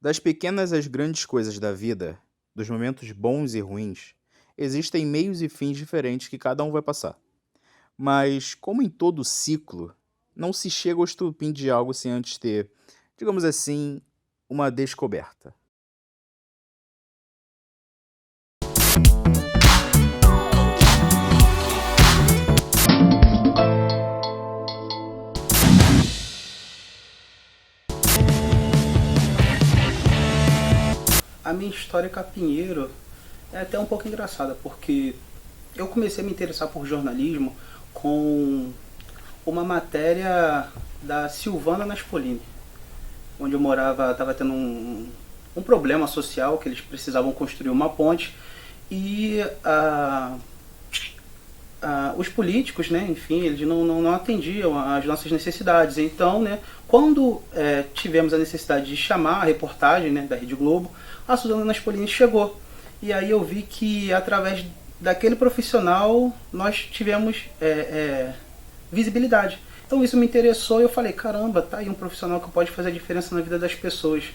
Das pequenas às grandes coisas da vida, dos momentos bons e ruins, existem meios e fins diferentes que cada um vai passar. Mas, como em todo ciclo, não se chega ao estupim de algo sem antes ter, digamos assim, uma descoberta. A minha história com a Pinheiro é até um pouco engraçada, porque eu comecei a me interessar por jornalismo com uma matéria da Silvana Naspolini, onde eu morava, estava tendo um problema social, que eles precisavam construir uma ponte, e os políticos, né, enfim, eles não atendiam às nossas necessidades. Então, né, quando tivemos a necessidade de chamar a reportagem, né, da Rede Globo, a Suzana Naspolini chegou. E aí eu vi que através daquele profissional nós tivemos visibilidade. Então isso me interessou e eu falei, caramba, tá aí um profissional que pode fazer a diferença na vida das pessoas.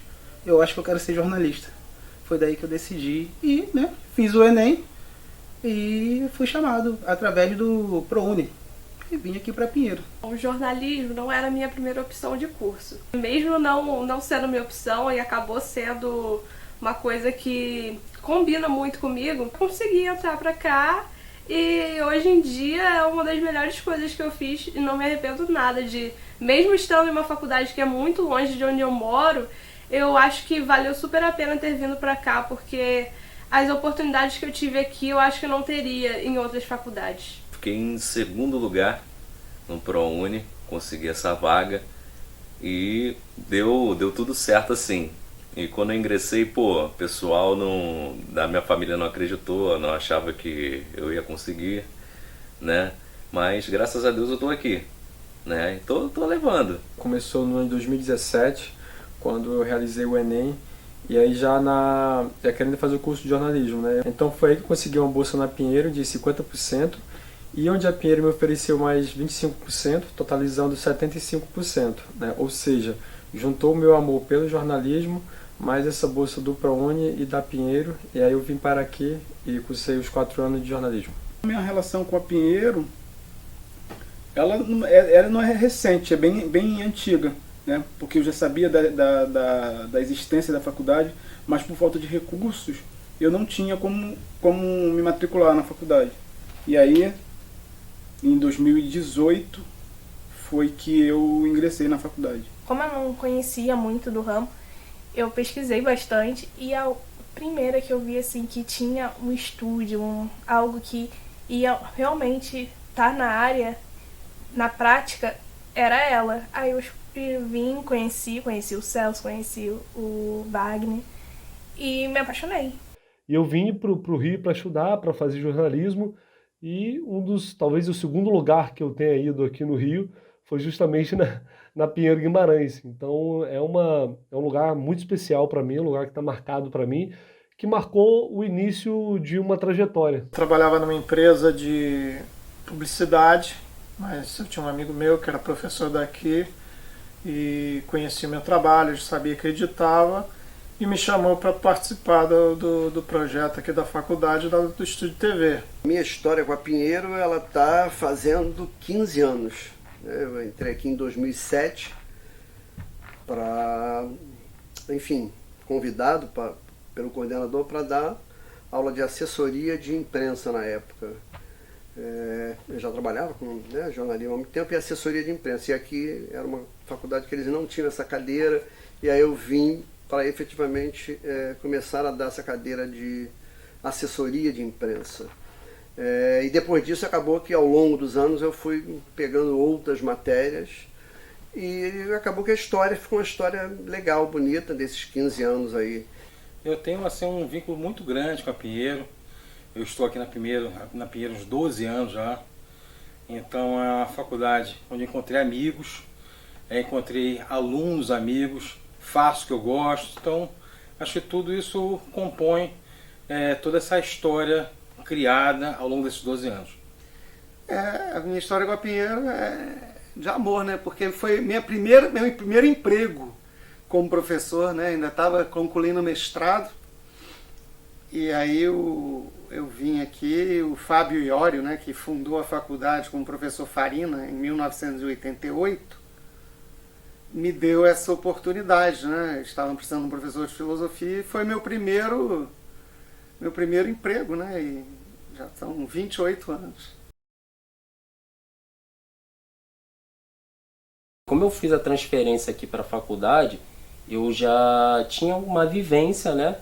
Eu acho que eu quero ser jornalista. Foi daí que eu decidi e, né, fiz o Enem e fui chamado através do ProUni. E vim aqui para Pinheiro. O jornalismo não era a minha primeira opção de curso. Mesmo não sendo minha opção, e acabou sendo uma coisa que combina muito comigo, consegui entrar pra cá e hoje em dia é uma das melhores coisas que eu fiz e não me arrependo nada de, mesmo estando em uma faculdade que é muito longe de onde eu moro, eu acho que valeu super a pena ter vindo pra cá, porque as oportunidades que eu tive aqui eu acho que eu não teria em outras faculdades. Fiquei em segundo lugar no ProUni, consegui essa vaga e deu tudo certo assim. E quando eu ingressei, o pessoal da minha família não acreditou, não achava que eu ia conseguir, né? Mas graças a Deus eu tô aqui, né? E tô levando. Começou no ano de 2017, quando eu realizei o Enem, e aí já querendo fazer o curso de jornalismo, né? Então foi aí que eu consegui uma bolsa na Pinheiro de 50%, e onde a Pinheiro me ofereceu mais 25%, totalizando 75%, né? Ou seja, juntou o meu amor pelo jornalismo, mais essa bolsa do ProUni e da Pinheiro, e aí eu vim para aqui e cursei os 4 anos de jornalismo. A minha relação com a Pinheiro, ela não é recente, é bem antiga, né? Porque eu já sabia da existência da faculdade, mas por falta de recursos eu não tinha como me matricular na faculdade. E aí, em 2018, foi que eu ingressei na faculdade. Como eu não conhecia muito do ramo, eu pesquisei bastante e a primeira que eu vi assim que tinha um estúdio, algo que ia realmente estar na área, na prática, era ela. Aí eu vim, conheci o Celso, conheci o Wagner e me apaixonei. E eu vim pro Rio para estudar, para fazer jornalismo, e talvez o segundo lugar que eu tenha ido aqui no Rio foi justamente na Pinheiro Guimarães. Então é um lugar muito especial para mim, um lugar que está marcado para mim, que marcou o início de uma trajetória. Trabalhava numa empresa de publicidade, mas eu tinha um amigo meu que era professor daqui e conhecia o meu trabalho, sabia que editava e me chamou para participar do projeto aqui da faculdade do Estúdio TV. Minha história com a Pinheiro, ela está fazendo 15 anos. Eu entrei aqui em 2007 para, enfim, convidado pelo coordenador para dar aula de assessoria de imprensa na época. Eu já trabalhava com jornalismo há muito tempo e assessoria de imprensa. E aqui era uma faculdade que eles não tinham essa cadeira, e aí eu vim para efetivamente começar a dar essa cadeira de assessoria de imprensa. E depois disso acabou que ao longo dos anos eu fui pegando outras matérias e acabou que a história ficou uma história legal, bonita, desses 15 anos aí. Eu tenho assim, um vínculo muito grande com a Pinheiro. Eu estou aqui na Pinheiro há uns 12 anos já. Então é uma faculdade onde encontrei amigos, encontrei alunos amigos, faço o que eu gosto. Então acho que tudo isso compõe toda essa história criada ao longo desses 12 anos. A minha história com a Pinheiro é de amor, né? Porque foi meu primeiro emprego. como professor, né? Ainda estava concluindo o mestrado. E aí eu vim aqui, o Fábio Iório, né, que fundou a faculdade com o professor Farina em 1988, me deu essa oportunidade, né? Estavam precisando de um professor de filosofia e foi meu primeiro emprego, né? E já são 28 anos. Como eu fiz a transferência aqui para a faculdade, eu já tinha uma vivência, né,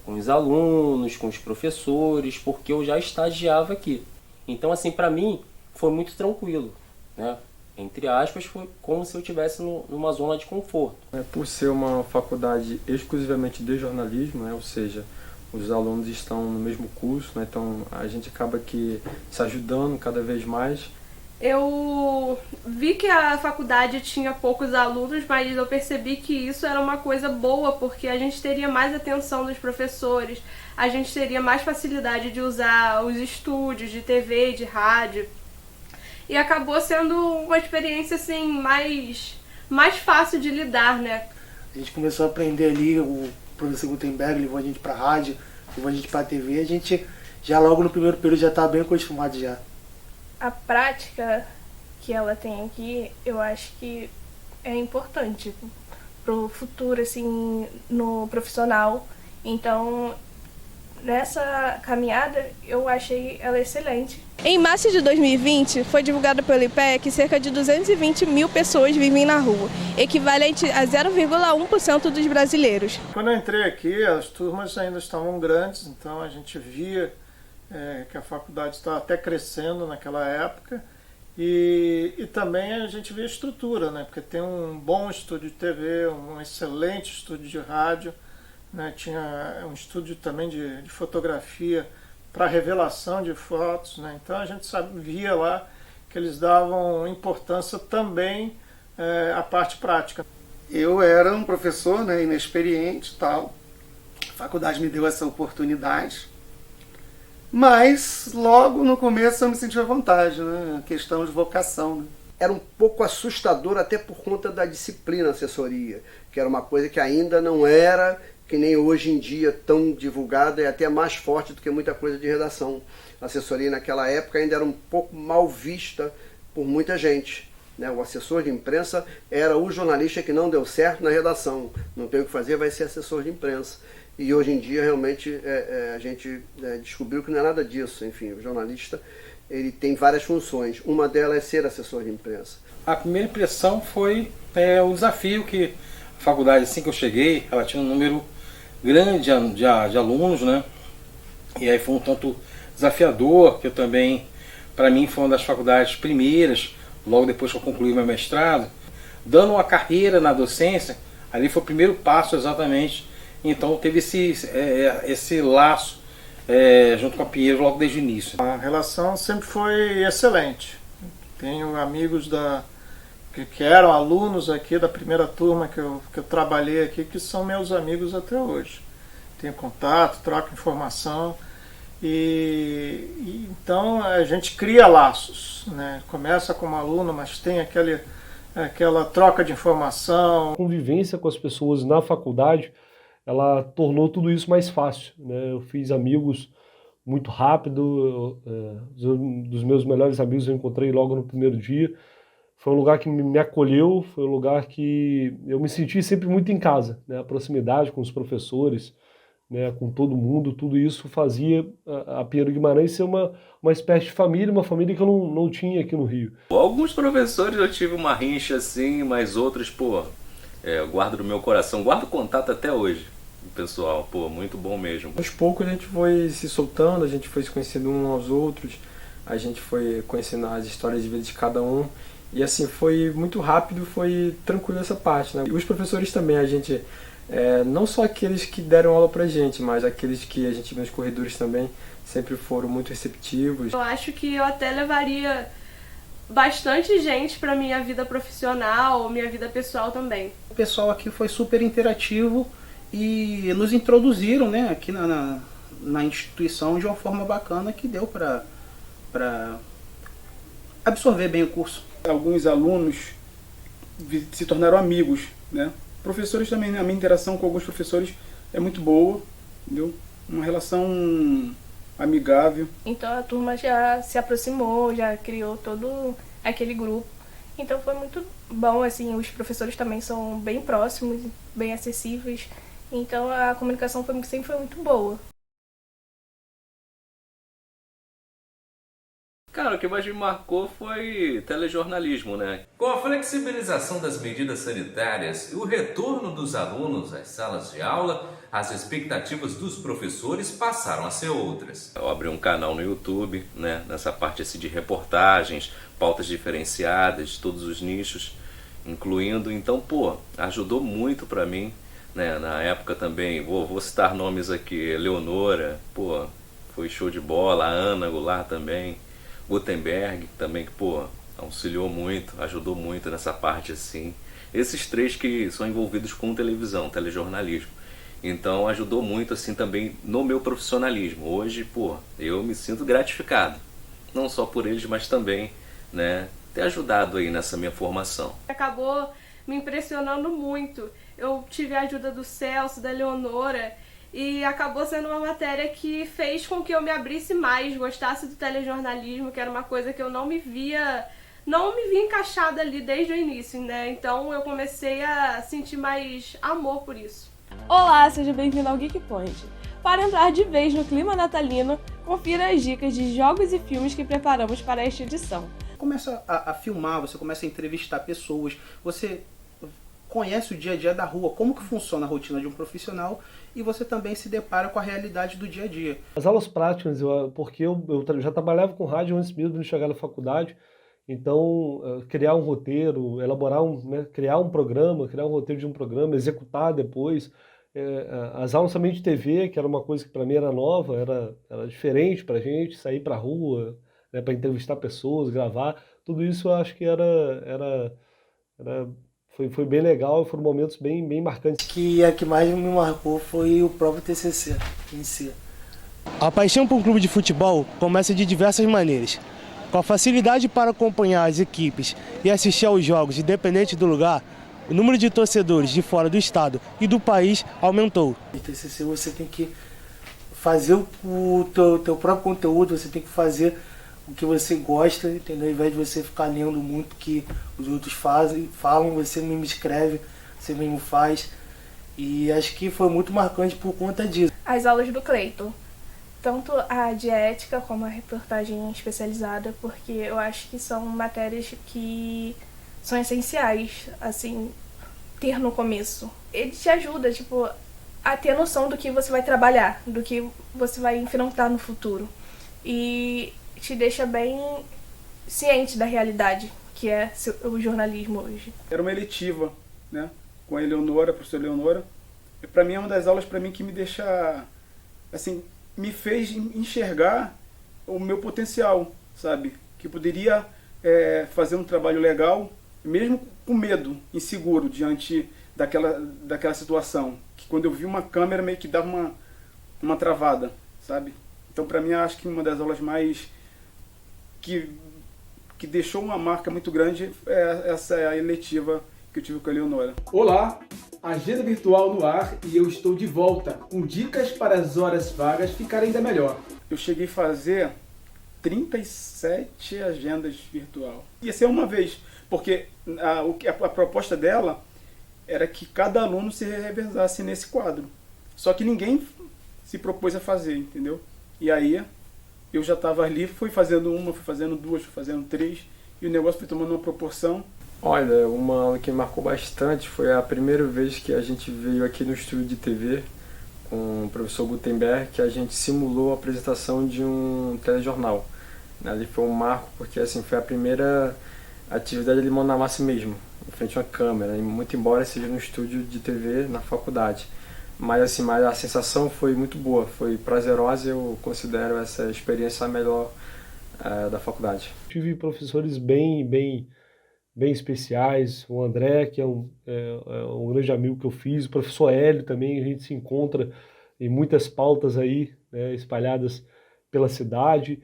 com os alunos, com os professores, porque eu já estagiava aqui. Então, assim, para mim foi muito tranquilo, né? Entre aspas, foi como se eu estivesse numa zona de conforto. Por ser uma faculdade exclusivamente de jornalismo, né, ou seja, os alunos estão no mesmo curso, né, então a gente acaba que se ajudando cada vez mais. Eu vi que a faculdade tinha poucos alunos, mas eu percebi que isso era uma coisa boa, porque a gente teria mais atenção dos professores, a gente teria mais facilidade de usar os estúdios de TV, de rádio. E acabou sendo uma experiência assim, mais fácil de lidar, né? A gente começou a aprender ali, o professor Gutenberg levou a gente para rádio, levou a gente para TV, a gente já logo no primeiro período já estava bem acostumado já. A prática que ela tem aqui, eu acho que é importante pro futuro, assim, no profissional. Então, nessa caminhada, eu achei ela excelente. Em março de 2020, foi divulgado pelo IPEA que cerca de 220 mil pessoas vivem na rua, equivalente a 0,1% dos brasileiros. Quando eu entrei aqui, as turmas ainda estavam grandes, então a gente via que a faculdade estava até crescendo naquela época e também a gente vê a estrutura, né? Porque tem um bom estúdio de TV, um excelente estúdio de rádio, né? Tinha um estúdio também de fotografia para revelação de fotos, né? Então a gente via lá que eles davam importância também à parte prática. Eu era um professor, né, inexperiente e tal, a faculdade me deu essa oportunidade. Mas logo no começo eu me senti à vontade, né? Questão de vocação, né? Era um pouco assustador até por conta da disciplina assessoria, que era uma coisa que ainda não era, que nem hoje em dia, tão divulgada e até mais forte do que muita coisa de redação. A assessoria naquela época ainda era um pouco mal vista por muita gente, né? O assessor de imprensa era o jornalista que não deu certo na redação. Não tem o que fazer, vai ser assessor de imprensa. E hoje em dia, realmente, a gente descobriu que não é nada disso. Enfim, o jornalista ele tem várias funções. Uma delas é ser assessor de imprensa. A primeira impressão foi o desafio que a faculdade, assim que eu cheguei, ela tinha um número grande de alunos, né? E aí foi um tanto desafiador, que eu também, para mim, foi uma das faculdades primeiras, logo depois que eu concluí meu mestrado, dando uma carreira na docência, ali foi o primeiro passo exatamente. Então teve esse laço junto com a Pinheiro logo desde o início. A relação sempre foi excelente. Tenho amigos que eram alunos aqui da primeira turma que eu trabalhei aqui, que são meus amigos até hoje. Tenho contato, troco informação e então a gente cria laços, né? Começa como aluno, mas tem aquela troca de informação. A convivência com as pessoas na faculdade, ela tornou tudo isso mais fácil, né? Eu fiz amigos muito rápido, dos meus melhores amigos eu encontrei logo no primeiro dia. Foi um lugar que me acolheu, foi um lugar que eu me senti sempre muito em casa, né? A proximidade com os professores, né? Com todo mundo, tudo isso fazia a Pinheiro Guimarães ser uma espécie de família, uma família que eu não tinha aqui no Rio. Alguns professores eu tive uma rincha assim, mas outros, eu guardo no meu coração, guardo contato até hoje. Pessoal, muito bom mesmo. Aos poucos a gente foi se soltando, a gente foi se conhecendo uns aos outros, a gente foi conhecendo as histórias de vida de cada um. E assim, foi muito rápido, foi tranquilo essa parte, né? E os professores também, a gente, não só aqueles que deram aula pra gente, mas aqueles que a gente viu nos corredores também, sempre foram muito receptivos. Eu acho que eu até levaria bastante gente pra minha vida profissional, minha vida pessoal também. O pessoal aqui foi super interativo e nos introduziram, né, aqui na instituição de uma forma bacana que deu para absorver bem o curso. Alguns alunos se tornaram amigos né? Professores também, né? A minha interação com alguns professores é muito boa, entendeu? Uma relação amigável. Então a turma já se aproximou, já criou todo aquele grupo. Então foi muito bom, assim, os professores também são bem próximos, bem acessíveis. Então a comunicação sempre foi muito boa. Cara, o que mais me marcou foi telejornalismo, né? Com a flexibilização das medidas sanitárias e o retorno dos alunos às salas de aula, as expectativas dos professores passaram a ser outras. Eu abri um canal no YouTube, né? Nessa parte assim, de reportagens, pautas diferenciadas de todos os nichos, incluindo, então, ajudou muito pra mim, né? Na época também, vou citar nomes aqui, Eleonora, foi show de bola, a Ana Goulart também, Gutenberg também, que auxiliou muito, ajudou muito nessa parte assim. Esses três que são envolvidos com televisão, telejornalismo. Então ajudou muito assim também no meu profissionalismo. Hoje, eu me sinto gratificado. Não só por eles, mas também, né, ter ajudado aí nessa minha formação. Acabou me impressionando muito. Eu tive a ajuda do Celso, da Leonora, e acabou sendo uma matéria que fez com que eu me abrisse mais, gostasse do telejornalismo, que era uma coisa que eu não me via encaixada ali desde o início, né? Então eu comecei a sentir mais amor por isso. Olá, seja bem-vindo ao Geek Point. Para entrar de vez no clima natalino, confira as dicas de jogos e filmes que preparamos para esta edição. Começa a filmar, você começa a entrevistar pessoas, você conhece o dia a dia da rua, como que funciona a rotina de um profissional, e você também se depara com a realidade do dia a dia. As aulas práticas, porque eu já trabalhava com rádio antes mesmo de chegar na faculdade, então criar um roteiro, criar um programa, criar um roteiro de um programa, executar depois. As aulas também de TV, que era uma coisa que para mim era nova, era diferente para a gente, sair para a rua, né, para entrevistar pessoas, gravar, tudo isso eu acho que foi bem legal, foram momentos bem marcantes. Que a que mais me marcou foi o próprio TCC em si. A paixão por um clube de futebol começa de diversas maneiras. Com a facilidade para acompanhar as equipes e assistir aos jogos, independente do lugar, o número de torcedores de fora do estado e do país aumentou. No TCC você tem que fazer o teu próprio conteúdo, você tem que fazer o que você gosta, entendeu? Ao invés de você ficar lendo muito o que os outros falam, você mesmo escreve, você mesmo faz. E acho que foi muito marcante por conta disso. As aulas do Cleiton, tanto a de ética como a reportagem especializada, porque eu acho que são matérias que são essenciais, assim, ter no começo. Ele te ajuda, a ter noção do que você vai trabalhar, do que você vai enfrentar no futuro. E te deixa bem ciente da realidade que é o jornalismo hoje. Era uma eletiva, né? Com a Eleonora, a professora Eleonora. E para mim é uma das aulas que me deixa, assim, me fez enxergar o meu potencial, sabe? Que poderia fazer um trabalho legal, mesmo com medo, inseguro diante daquela situação. Que quando eu vi uma câmera meio que dava uma travada, sabe? Então para mim acho que uma das aulas mais que deixou uma marca muito grande essa é a eletiva que eu tive com a Eleonora. Olá, Agenda Virtual no ar e eu estou de volta com dicas para as horas vagas ficarem ainda melhor. Eu cheguei a fazer 37 agendas virtual. Ia ser uma vez, porque a proposta dela era que cada aluno se revezasse nesse quadro. Só que ninguém se propôs a fazer, entendeu? E aí eu já estava ali, fui fazendo uma, fui fazendo duas, fui fazendo três, e o negócio foi tomando uma proporção. Olha, uma aula que me marcou bastante foi a primeira vez que a gente veio aqui no estúdio de TV com o professor Gutenberg, que a gente simulou a apresentação de um telejornal. Ali foi um marco, porque assim, foi a primeira atividade de mão na massa mesmo, em frente a uma câmera, e muito embora seja no estúdio de TV na faculdade. Mas a sensação foi muito boa, foi prazerosa, eu considero essa experiência a melhor da faculdade. Tive professores bem especiais, o André, que é um grande amigo que eu fiz, o professor Hélio também, a gente se encontra em muitas pautas aí, né, espalhadas pela cidade.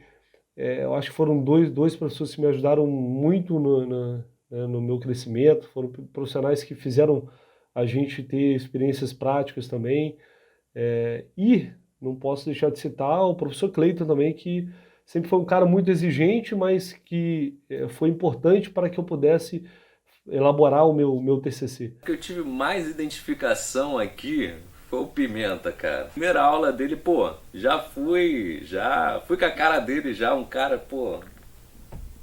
Eu acho que foram dois professores que me ajudaram muito no meu crescimento, foram profissionais que fizeram a gente ter experiências práticas também. E não posso deixar de citar o professor Cleiton também, que sempre foi um cara muito exigente, mas que foi importante para que eu pudesse elaborar o meu TCC. O que eu tive mais identificação aqui foi o Pimenta, cara. Primeira aula dele, pô, já fui com a cara dele já, um cara, pô,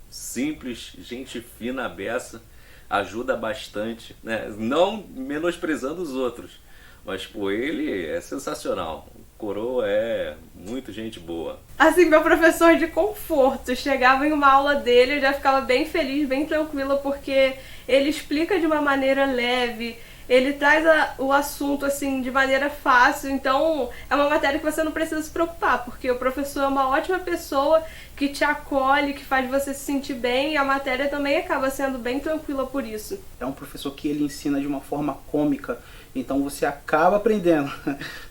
simples, gente fina, beça, ajuda bastante, né? Não menosprezando os outros, mas, pô, ele é sensacional. O Coroa é muito gente boa. Assim, meu professor de conforto, chegava em uma aula dele, eu já ficava bem feliz, bem tranquila, porque ele explica de uma maneira leve, ele traz o assunto assim de maneira fácil, então é uma matéria que você não precisa se preocupar, porque o professor é uma ótima pessoa que te acolhe, que faz você se sentir bem, e a matéria também acaba sendo bem tranquila por isso. É um professor que ele ensina de uma forma cômica, então você acaba aprendendo,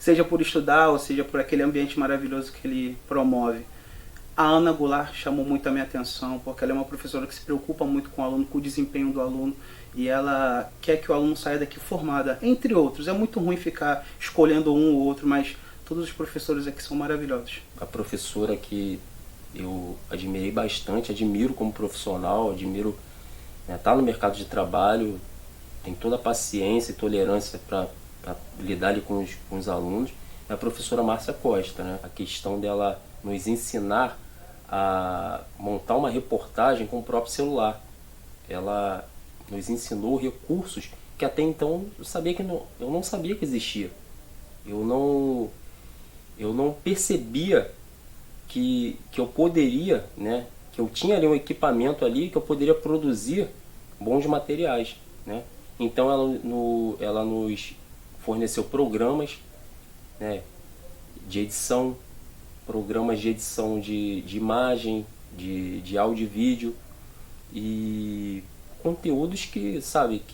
seja por estudar ou seja por aquele ambiente maravilhoso que ele promove. A Ana Goulart chamou muito a minha atenção, porque ela é uma professora que se preocupa muito com o aluno, com o desempenho do aluno, e ela quer que o aluno saia daqui formada, entre outros. É muito ruim ficar escolhendo um ou outro, mas todos os professores aqui são maravilhosos. A professora que eu admirei bastante, admiro como profissional, admiro tá no mercado de trabalho, tem toda a paciência e tolerância para lidar ali com os alunos, é a professora Márcia Costa, né? A questão dela nos ensinar a montar uma reportagem com o próprio celular. Ela nos ensinou recursos que até então eu não sabia que existia. Eu não percebia que eu poderia, né, que eu tinha ali um equipamento ali que eu poderia produzir bons materiais, né? Então ela nos forneceu programas, né, de edição, programas de edição de imagem, de áudio e vídeo, e conteúdos que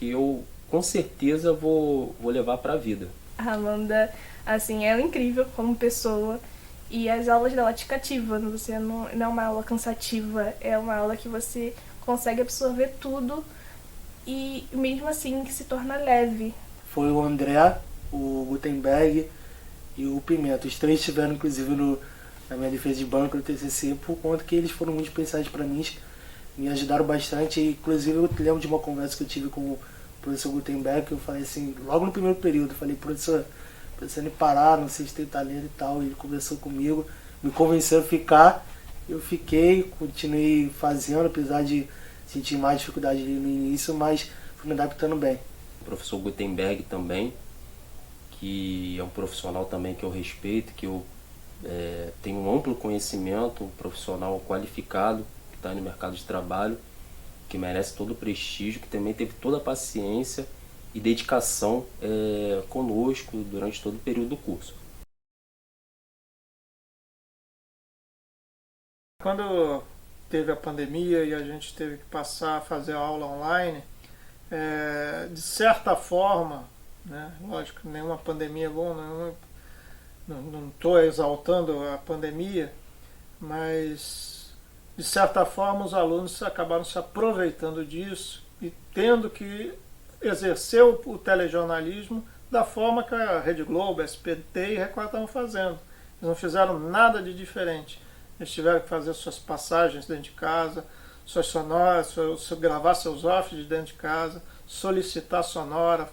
eu com certeza vou levar para a vida. A Amanda, assim, ela é incrível como pessoa, e as aulas dela te cativam. Você não é uma aula cansativa, é uma aula que você consegue absorver tudo e mesmo assim que se torna leve. Foi o André, o Gutenberg e o Pimenta. Os três estiveram inclusive na minha defesa de banco no TCC, por conta que eles foram muito especiais para mim, me ajudaram bastante. E, inclusive eu lembro de uma conversa que eu tive com o professor Gutenberg, que eu falei assim, logo no primeiro período, eu falei, professor, pensando em parar, não sei se tem talento e tal. Ele conversou comigo, me convenceu a ficar, eu fiquei, continuei fazendo, apesar de sentir mais dificuldade no início, mas fui me adaptando bem. O professor Gutenberg também, que é um profissional também que eu respeito, que eu tenho um amplo conhecimento, um profissional qualificado, que está no mercado de trabalho, que merece todo o prestígio, que também teve toda a paciência e dedicação conosco durante todo o período do curso. Quando teve a pandemia e a gente teve que passar a fazer aula online, de certa forma, né, lógico que nenhuma pandemia é bom, não estou exaltando a pandemia, mas de certa forma os alunos acabaram se aproveitando disso e tendo que exercer o telejornalismo da forma que a Rede Globo, a SBT e Record estavam fazendo. Eles não fizeram nada de diferente. Eles tiveram que fazer suas passagens dentro de casa, suas sonoras, gravar seus offs de dentro de casa, solicitar sonora,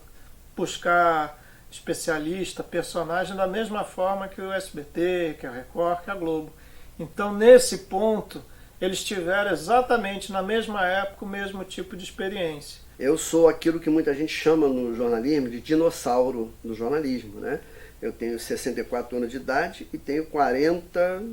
buscar especialista, personagem, da mesma forma que o SBT, que a Record, que a Globo. Então, nesse ponto, eles tiveram exatamente na mesma época o mesmo tipo de experiência. Eu sou aquilo que muita gente chama no jornalismo de dinossauro do jornalismo, né? Eu tenho 64 anos de idade e tenho 40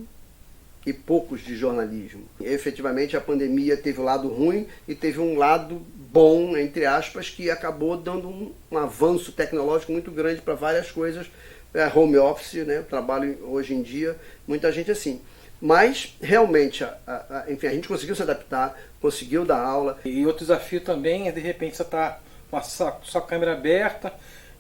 e poucos de jornalismo. E, efetivamente, a pandemia teve um lado ruim e teve um lado bom, entre aspas, que acabou dando um avanço tecnológico muito grande para várias coisas. Home office, né? Trabalho hoje em dia, muita gente assim. Mas, realmente, enfim, a gente conseguiu se adaptar, conseguiu dar aula. E outro desafio também é, de repente, você está com a sua câmera aberta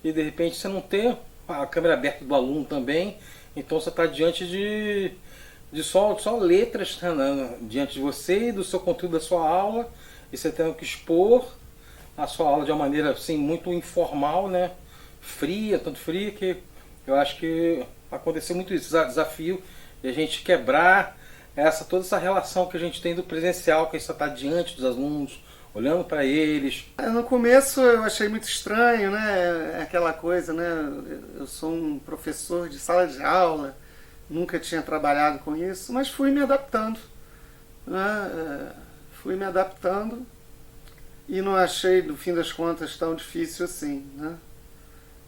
e, de repente, você não tem a câmera aberta do aluno também. Então, você está diante de só letras, né, diante de você e do seu conteúdo da sua aula. E você tendo que expor a sua aula de uma maneira assim, muito informal, né? fria, tanto fria, que eu acho que aconteceu muito isso, desafio de a gente quebrar toda essa relação que a gente tem do presencial, que a gente está diante dos alunos, olhando para eles. No começo eu achei muito estranho, né? Aquela coisa, né? Eu sou um professor de sala de aula, nunca tinha trabalhado com isso, mas fui me adaptando, né? Fui me adaptando e não achei, no fim das contas, tão difícil assim, né?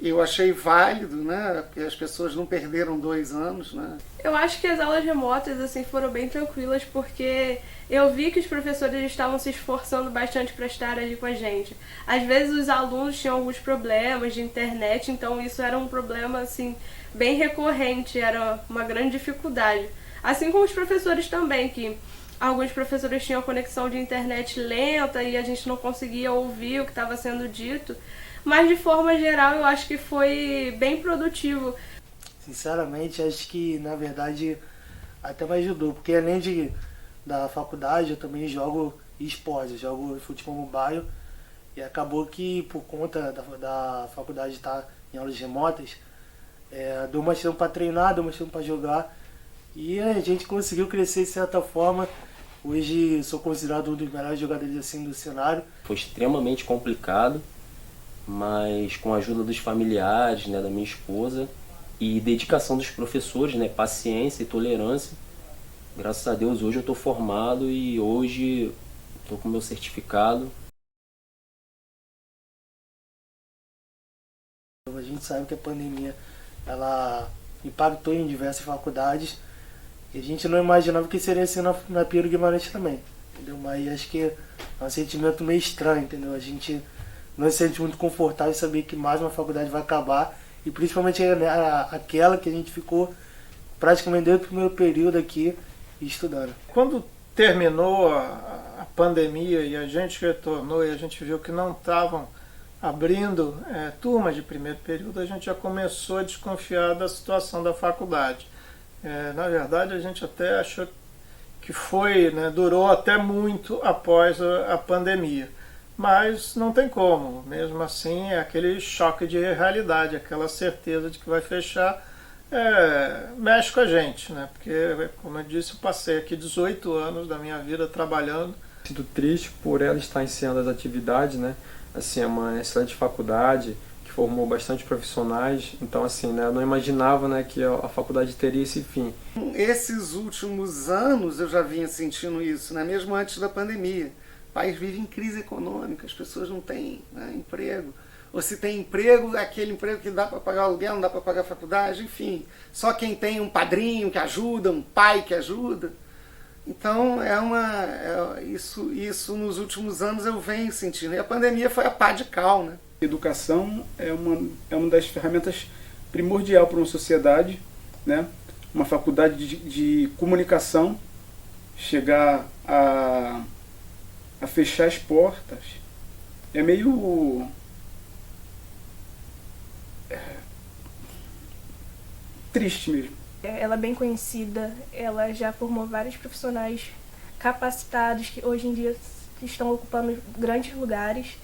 Eu achei válido, né? Porque as pessoas não perderam 2 anos, né? Eu acho que as aulas remotas assim foram bem tranquilas, porque eu vi que os professores estavam se esforçando bastante para estar ali com a gente. Às vezes os alunos tinham alguns problemas de internet, então isso era um problema assim bem recorrente, era uma grande dificuldade. Assim como os professores também, que alguns professores tinham conexão de internet lenta e a gente não conseguia ouvir o que estava sendo dito. Mas de forma geral eu acho que foi bem produtivo. Sinceramente, acho que na verdade até me ajudou, porque além da faculdade eu também jogo esportes, eu jogo futebol mobile, e acabou que por conta da faculdade estar em aulas remotas, deu mais tempo para treinar, deu mais tempo para jogar, e a gente conseguiu crescer de certa forma. Hoje sou considerado um dos melhores jogadores assim do cenário. Foi extremamente complicado, mas com a ajuda dos familiares, né, da minha esposa, e dedicação dos professores, né, paciência e tolerância, graças a Deus hoje eu estou formado e hoje estou com meu certificado. A gente sabe que a pandemia ela impactou em diversas faculdades e a gente não imaginava que seria assim na Pinheiro Guimarães também, entendeu? Mas acho que é um sentimento meio estranho, entendeu? A gente não se sente muito confortável em saber que mais uma faculdade vai acabar, e principalmente aquela que a gente ficou praticamente desde o primeiro período aqui estudando. Quando terminou a pandemia e a gente retornou e a gente viu que não estavam abrindo turmas de primeiro período, a gente já começou a desconfiar da situação da faculdade. Na verdade, a gente até achou que durou até muito após a pandemia. Mas não tem como, mesmo assim é aquele choque de realidade, aquela certeza de que vai fechar, mexe com a gente, né? Porque, como eu disse, eu passei aqui 18 anos da minha vida trabalhando. Sinto triste por ela estar iniciando as atividades, né? Assim, é uma excelente faculdade que formou bastante profissionais, então assim, né, eu não imaginava, né, que a faculdade teria esse fim. Esses últimos anos eu já vinha sentindo isso, né? Mesmo antes da pandemia. O país vive em crise econômica, as pessoas não têm, né, emprego. Ou se tem emprego, é aquele emprego que dá para pagar aluguel, não dá para pagar a faculdade, enfim. Só quem tem um padrinho que ajuda, um pai que ajuda. Então, isso nos últimos anos eu venho sentindo. E a pandemia foi a pá de cal, né? Educação é uma das ferramentas primordial para uma sociedade, né? Uma faculdade de comunicação, chegar a fechar as portas, é meio triste mesmo. Ela é bem conhecida, ela já formou vários profissionais capacitados que hoje em dia estão ocupando grandes lugares,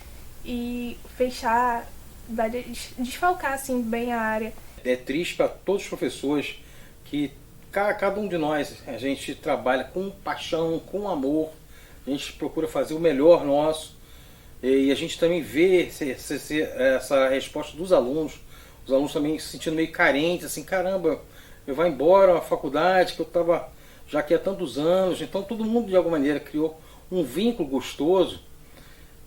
e fechar vai desfalcar assim, bem a área. É triste para todos os professores que cada um de nós, a gente trabalha com paixão, com amor, a gente procura fazer o melhor nosso, e a gente também vê essa resposta dos alunos, os alunos também se sentindo meio carentes, assim, caramba, eu vou embora a faculdade que eu estava já aqui há tantos anos. Então todo mundo de alguma maneira criou um vínculo gostoso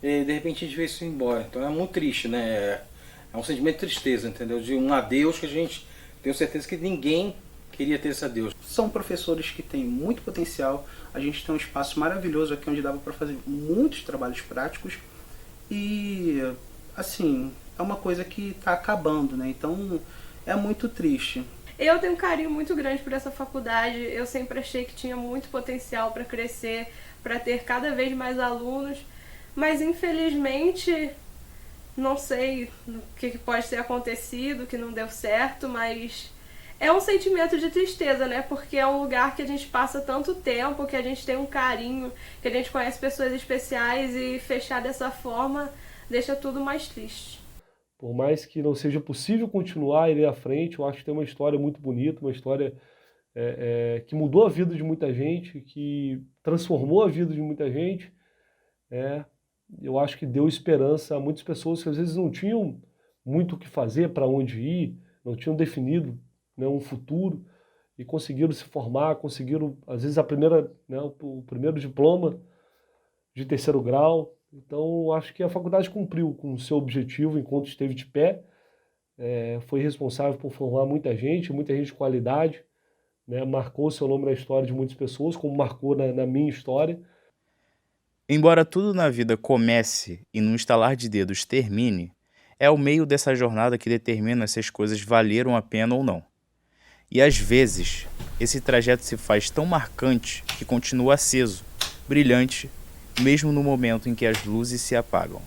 e de repente a gente vê isso embora. Então é muito triste, né? É um sentimento de tristeza, entendeu? De um adeus que a gente tem certeza que ninguém queria ter esse adeus. São professores que têm muito potencial, a gente tem um espaço maravilhoso aqui onde dava para fazer muitos trabalhos práticos e, assim, é uma coisa que está acabando, né? Então é muito triste. Eu tenho um carinho muito grande por essa faculdade, eu sempre achei que tinha muito potencial para crescer, para ter cada vez mais alunos, mas infelizmente não sei o que pode ter acontecido, que não deu certo, mas é um sentimento de tristeza, né? Porque é um lugar que a gente passa tanto tempo, que a gente tem um carinho, que a gente conhece pessoas especiais, e fechar dessa forma deixa tudo mais triste. Por mais que não seja possível continuar e ir à frente, eu acho que tem uma história muito bonita, uma história que mudou a vida de muita gente, que transformou a vida de muita gente. Eu acho que deu esperança a muitas pessoas que às vezes não tinham muito o que fazer, para onde ir, não tinham definido, né, um futuro, e conseguiram se formar, conseguiram, às vezes, o primeiro diploma de 3º grau. Então, acho que a faculdade cumpriu com o seu objetivo enquanto esteve de pé, foi responsável por formar muita gente de qualidade, né, marcou seu nome na história de muitas pessoas, como marcou na minha história. Embora tudo na vida comece e num estalar de dedos termine, é o meio dessa jornada que determina se as coisas valeram a pena ou não. E às vezes, esse trajeto se faz tão marcante que continua aceso, brilhante, mesmo no momento em que as luzes se apagam.